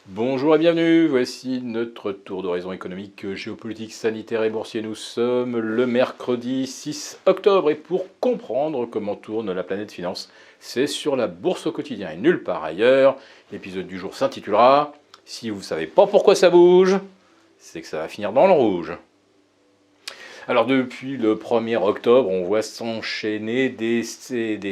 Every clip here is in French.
Bonjour et bienvenue, voici notre tour d'horizon économique, géopolitique, sanitaire et boursier. Nous sommes le mercredi 6 octobre et pour comprendre comment tourne la planète finance, c'est sur la bourse au quotidien et nulle part ailleurs. L'épisode du jour s'intitulera « Si vous ne savez pas pourquoi ça bouge, c'est que ça va finir dans le rouge ». Alors depuis le 1er octobre, on voit s'enchaîner des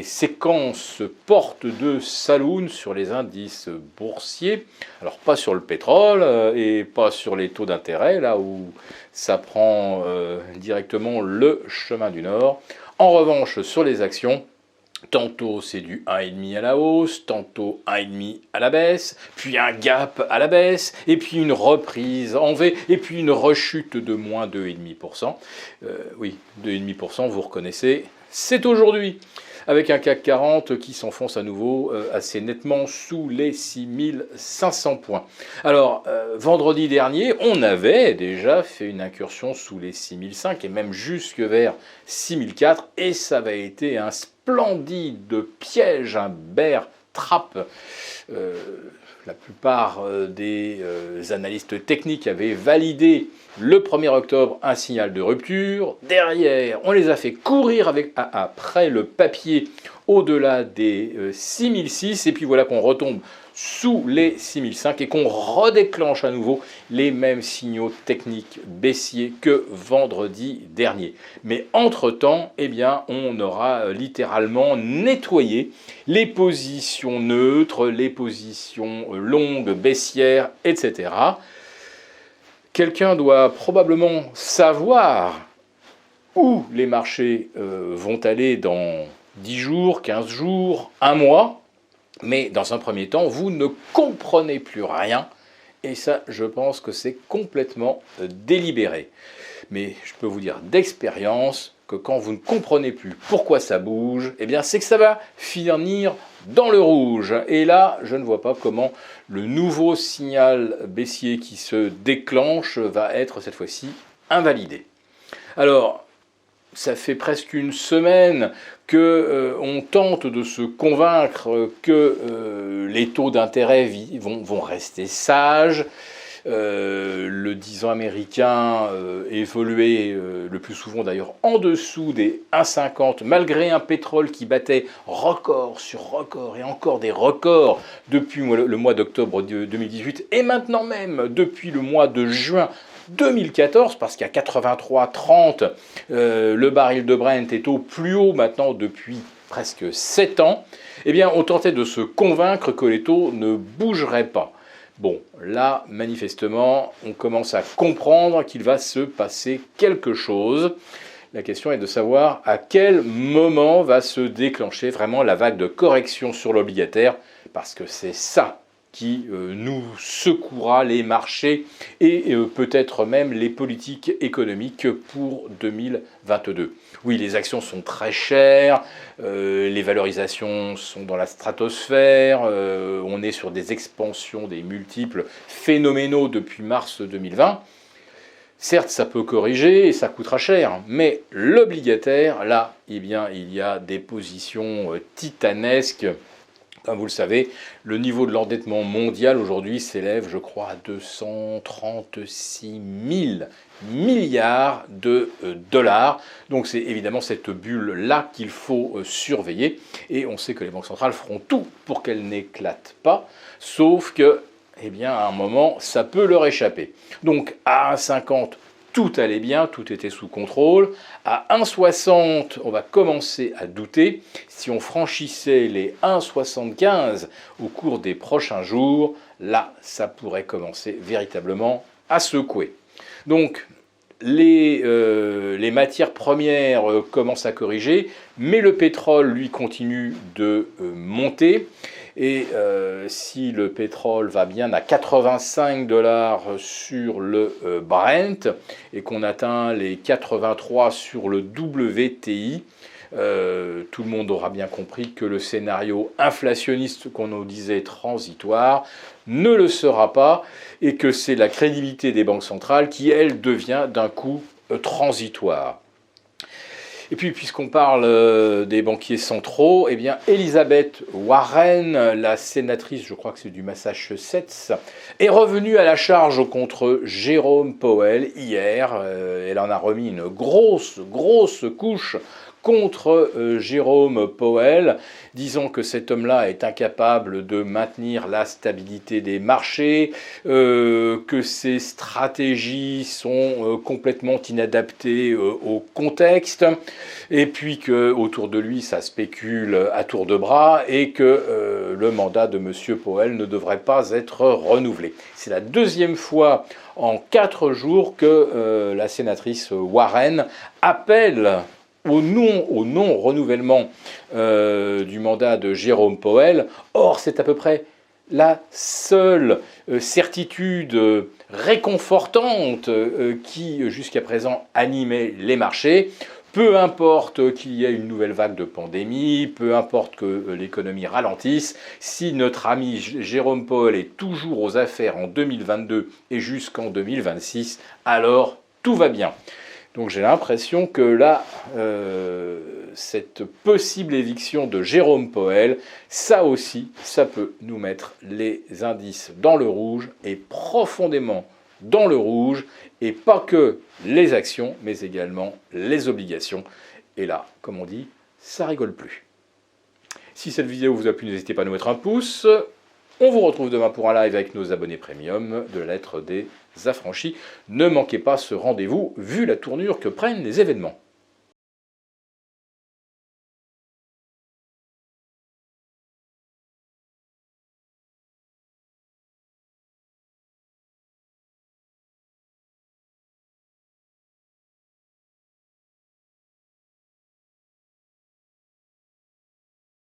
séquences portes de saloon sur les indices boursiers. Alors pas sur le pétrole et pas sur les taux d'intérêt, là où ça prend directement le chemin du Nord. En revanche, sur les actions, tantôt c'est du 1,5 à la hausse, tantôt 1,5 à la baisse, puis un gap à la baisse, et puis une reprise en V, et puis une rechute de moins 2,5%. Oui, 2,5%, vous reconnaissez, c'est aujourd'hui. Avec un CAC 40 qui s'enfonce à nouveau assez nettement sous les 6500 points. Alors, vendredi dernier, on avait déjà fait une incursion sous les 6005 et même jusque vers 6004, et ça avait été un splendide piège, un bear trap. La plupart des analystes techniques avaient validé le 1er octobre un signal de rupture. Derrière, on les a fait courir après le papier au-delà des 6006. Et puis voilà qu'on retombe sous les 6005 et qu'on redéclenche à nouveau les mêmes signaux techniques baissiers que vendredi dernier. Mais entre-temps, eh bien, on aura littéralement nettoyé les positions neutres, les positions longues, baissières, etc. Quelqu'un doit probablement savoir où les marchés vont aller dans 10 jours, 15 jours, un mois. Mais dans un premier temps, vous ne comprenez plus rien. Et ça, je pense que c'est complètement délibéré. Mais je peux vous dire d'expérience que quand vous ne comprenez plus pourquoi ça bouge, eh bien c'est que ça va finir dans le rouge. Et là, je ne vois pas comment le nouveau signal baissier qui se déclenche va être cette fois-ci invalidé. Alors, ça fait presque une semaine qu'on tente de se convaincre que les taux d'intérêt vont rester sages. Le 10 ans américain évoluait le plus souvent d'ailleurs en dessous des 1,50 malgré un pétrole qui battait record sur record et encore des records depuis le mois d'octobre 2018 et maintenant même depuis le mois de juin 2014, parce qu'à 83,30, le baril de Brent est au plus haut maintenant depuis presque 7 ans, eh bien on tentait de se convaincre que les taux ne bougeraient pas. Bon, là, manifestement, on commence à comprendre qu'il va se passer quelque chose. La question est de savoir à quel moment va se déclencher vraiment la vague de correction sur l'obligataire, parce que c'est ça qui nous secouera les marchés et peut-être même les politiques économiques pour 2022. Oui, les actions sont très chères, les valorisations sont dans la stratosphère, on est sur des expansions des multiples phénoménaux depuis mars 2020. Certes, ça peut corriger et ça coûtera cher, mais l'obligataire, là, eh bien, il y a des positions titanesques. Comme vous le savez, le niveau de l'endettement mondial aujourd'hui s'élève, je crois, à 236 000 milliards de dollars. Donc c'est évidemment cette bulle-là qu'il faut surveiller. Et on sait que les banques centrales feront tout pour qu'elle n'éclate pas, sauf que, eh bien, à un moment, ça peut leur échapper. Donc à 1,50, tout allait bien, tout était sous contrôle. À 1,60, on va commencer à douter. Si on franchissait les 1,75 au cours des prochains jours, là, ça pourrait commencer véritablement à secouer. Donc, les matières premières commencent à corriger, mais le pétrole, lui, continue de monter. Et si le pétrole va bien à 85 $ sur le Brent et qu'on atteint les 83 sur le WTI, tout le monde aura bien compris que le scénario inflationniste qu'on nous disait transitoire ne le sera pas et que c'est la crédibilité des banques centrales qui, elle, devient d'un coup transitoire. Et puis, puisqu'on parle des banquiers centraux, eh bien, Elizabeth Warren, la sénatrice, je crois que c'est du Massachusetts, est revenue à la charge contre Jérôme Powell hier. Elle en a remis une grosse couche contre Jérôme Powell, disant que cet homme-là est incapable de maintenir la stabilité des marchés, que ses stratégies sont complètement inadaptées au contexte, et puis qu'autour de lui, ça spécule à tour de bras, et que le mandat de M. Powell ne devrait pas être renouvelé. C'est la deuxième fois en 4 jours que la sénatrice Warren appelle au non-renouvellement du mandat de Jérôme Powell. Or, c'est à peu près la seule certitude réconfortante qui, jusqu'à présent, animait les marchés. Peu importe qu'il y ait une nouvelle vague de pandémie, peu importe que l'économie ralentisse, si notre ami Jérôme Powell est toujours aux affaires en 2022 et jusqu'en 2026, alors tout va bien. Donc j'ai l'impression que là, cette possible éviction de Jérôme Powell, ça aussi, ça peut nous mettre les indices dans le rouge, et profondément dans le rouge, et pas que les actions, mais également les obligations. Et là, comme on dit, ça rigole plus. Si cette vidéo vous a plu, n'hésitez pas à nous mettre un pouce. On vous retrouve demain pour un live avec nos abonnés premium de la lettre des affranchis. Ne manquez pas ce rendez-vous, vu la tournure que prennent les événements.